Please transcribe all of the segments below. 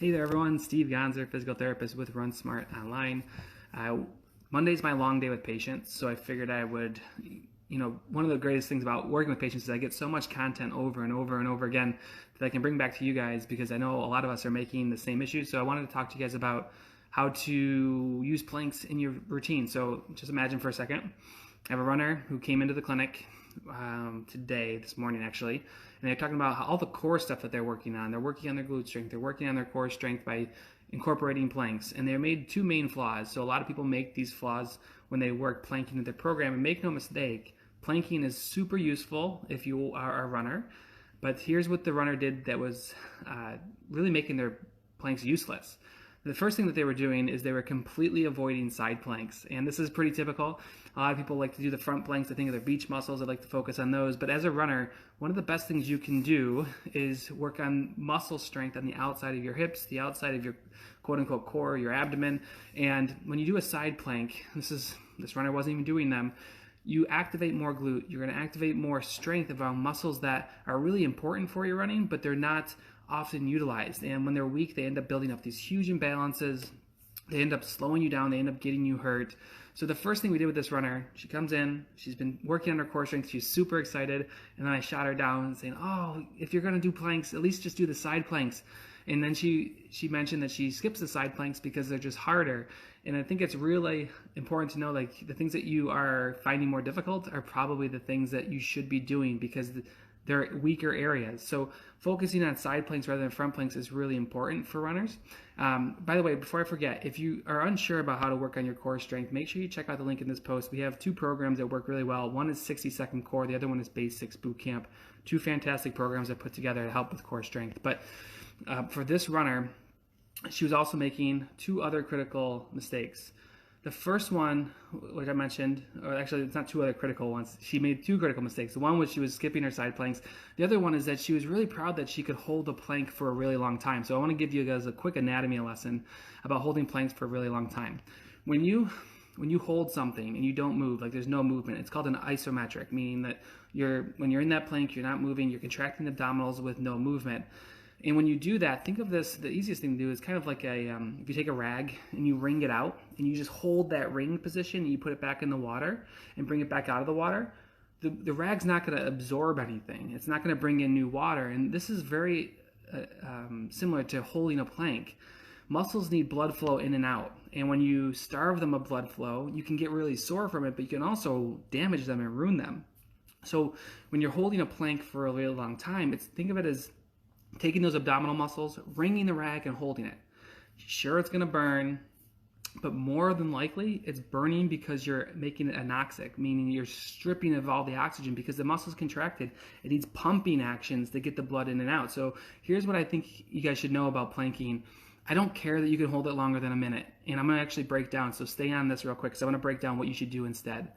Hey there everyone, Steve Gonzer, physical therapist with Run Smart Online. Monday's my long day with patients, so I figured I would, one of the greatest things about working with patients is I get so much content over and over and over again that I can bring back to you guys because I know a lot of us are making the same issues. So I wanted to talk to you guys about how to use planks in your routine. So just imagine for a second, I have a runner who came into the clinic this morning actually, and they're talking about all the core stuff that they're working on. They're working on their glute strength, they're working on their core strength by incorporating planks, and they made two main flaws. So a lot of people make these flaws when they work planking in their program, and make no mistake, planking is super useful if you are a runner, but here's what the runner did that was really making their planks useless. The first thing that they were doing is they were completely avoiding side planks, and this is pretty typical. A lot of people like to do the front planks. They think of their beach muscles. They like to focus on those. But as a runner, one of the best things you can do is work on muscle strength on the outside of your hips, the outside of your quote-unquote core, your abdomen. And when you do a side plank, this runner wasn't even doing them, you activate more glute. You're going to activate more strength around muscles that are really important for your running, but they're not often utilized. And when they're weak, they end up building up these huge imbalances. They end up slowing you down. They end up getting you hurt. So the first thing we did with this runner, she comes in, she's been working on her core strength, she's super excited, and then I shot her down saying, oh, if you're going to do planks, at least just do the side planks. And then she mentioned that she skips the side planks because they're just harder. And I think it's really important to know, like, the things that you are finding more difficult are probably the things that you should be doing because they're weaker areas. So focusing on side planks rather than front planks is really important for runners. By the way, before I forget, if you are unsure about how to work on your core strength, make sure you check out the link in this post. We have two programs that work really well. One is 60-second core. The other one is Basics Bootcamp. Two fantastic programs that put together to help with core strength. But for this runner, she was also making two other critical mistakes. The first one, which I mentioned, or actually it's not two other critical ones, she made two critical mistakes. The one was she was skipping her side planks. The other one is that she was really proud that she could hold a plank for a really long time. So I want to give you guys a quick anatomy lesson about holding planks for a really long time. When you hold something and you don't move, like there's no movement, it's called an isometric, meaning that when you're in that plank, you're not moving, you're contracting the abdominals with no movement. And when you do that, think of this, the easiest thing to do is kind of like if you take a rag and you wring it out and you just hold that ring position and you put it back in the water and bring it back out of the water, the rag's not going to absorb anything. It's not going to bring in new water. And this is very similar to holding a plank. Muscles need blood flow in and out. And when you starve them of blood flow, you can get really sore from it, but you can also damage them and ruin them. So when you're holding a plank for a really long time, think of it as taking those abdominal muscles, wringing the rag and holding it. Sure, it's going to burn, but more than likely it's burning because you're making it anoxic, meaning you're stripping of all the oxygen because the muscle's contracted. It needs pumping actions to get the blood in and out. So here's what I think you guys should know about planking. I don't care that you can hold it longer than a minute, and I'm going to actually break down, so stay on this real quick because I want to break down what you should do instead.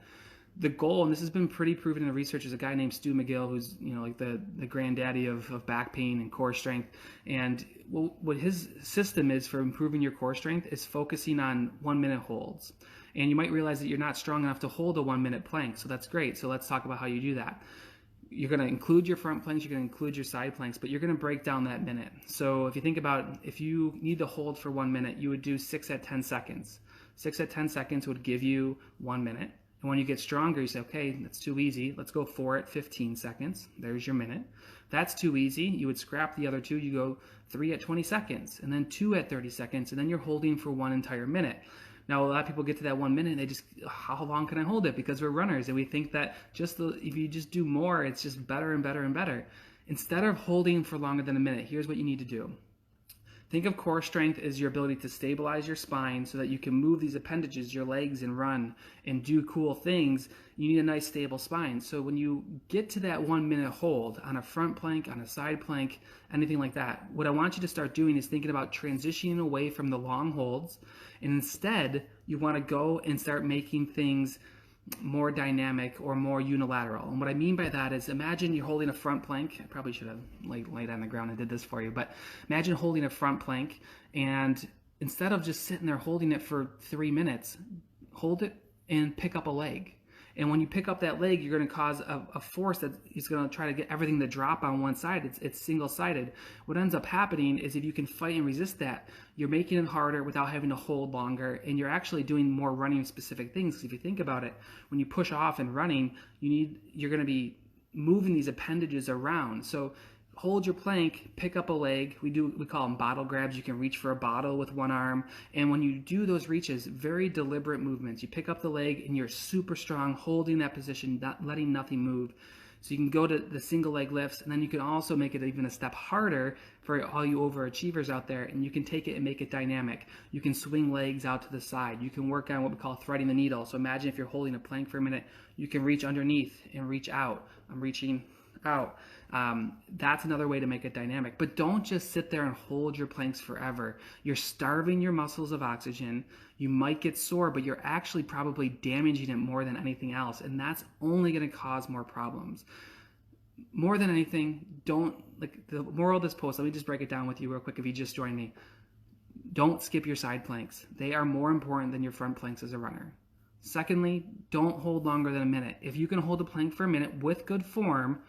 The goal, and this has been pretty proven in the research, is a guy named Stu McGill, who's like the granddaddy of back pain and core strength. And what his system is for improving your core strength is focusing on 1 minute holds. And you might realize that you're not strong enough to hold a 1 minute plank, so that's great. So let's talk about how you do that. You're going to include your front planks, you're going to include your side planks, but you're going to break down that minute. So if you think about, if you need to hold for 1 minute, you would do 6 at 10 seconds. 6 at 10 seconds would give you 1 minute. And when you get stronger, you say, okay, that's too easy. Let's go 4 at 15 seconds. There's your minute. That's too easy. You would scrap the other two. You go 3 at 20 seconds, and then 2 at 30 seconds, and then you're holding for 1 entire minute. Now, a lot of people get to that 1 minute, and they just, how long can I hold it? Because we're runners, and we think that if you just do more, it's just better and better and better. Instead of holding for longer than a minute, here's what you need to do. Think of core strength as your ability to stabilize your spine so that you can move these appendages, your legs, and run and do cool things. You need a nice stable spine. So when you get to that 1 minute hold on a front plank, on a side plank, anything like that, what I want you to start doing is thinking about transitioning away from the long holds. And instead, you want to go and start making things more dynamic or more unilateral. And what I mean by that is, imagine you're holding a front plank. I probably should have laid on the ground and did this for you, but imagine holding a front plank, and instead of just sitting there holding it for 3 minutes, hold it and pick up a leg. And when you pick up that leg, you're going to cause a force that is going to try to get everything to drop on one side. It's single-sided. What ends up happening is if you can fight and resist that, you're making it harder without having to hold longer, and you're actually doing more running-specific things. If you think about it, when you push off and running, you're going to be moving these appendages around. So hold your plank, pick up a leg. We call them bottle grabs. You can reach for a bottle with one arm. And when you do those reaches, very deliberate movements. You pick up the leg and you're super strong, holding that position, not letting nothing move. So you can go to the single leg lifts, and then you can also make it even a step harder for all you overachievers out there, and you can take it and make it dynamic. You can swing legs out to the side. You can work on what we call threading the needle. So imagine if you're holding a plank for a minute, you can reach underneath and reach out. I'm reaching out. That's another way to make it dynamic. But don't just sit there and hold your planks forever. You're starving your muscles of oxygen. You might get sore, but you're actually probably damaging it more than anything else, and that's only going to cause more problems. More than anything, the moral of this post, let me just break it down with you real quick if you just joined me. Don't skip your side planks. They are more important than your front planks as a runner. Secondly, don't hold longer than a minute. If you can hold a plank for a minute with good form,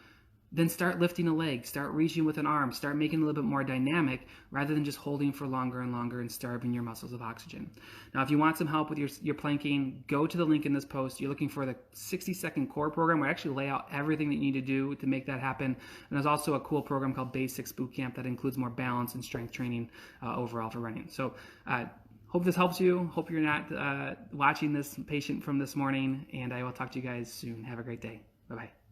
then start lifting a leg, start reaching with an arm, start making it a little bit more dynamic rather than just holding for longer and longer and starving your muscles of oxygen. Now, if you want some help with your planking, go to the link in this post. You're looking for the 60-second core program where I actually lay out everything that you need to do to make that happen. And there's also a cool program called Basics Bootcamp that includes more balance and strength training overall for running. So hope this helps you. Hope you're not watching this patient from this morning, and I will talk to you guys soon. Have a great day. Bye-bye.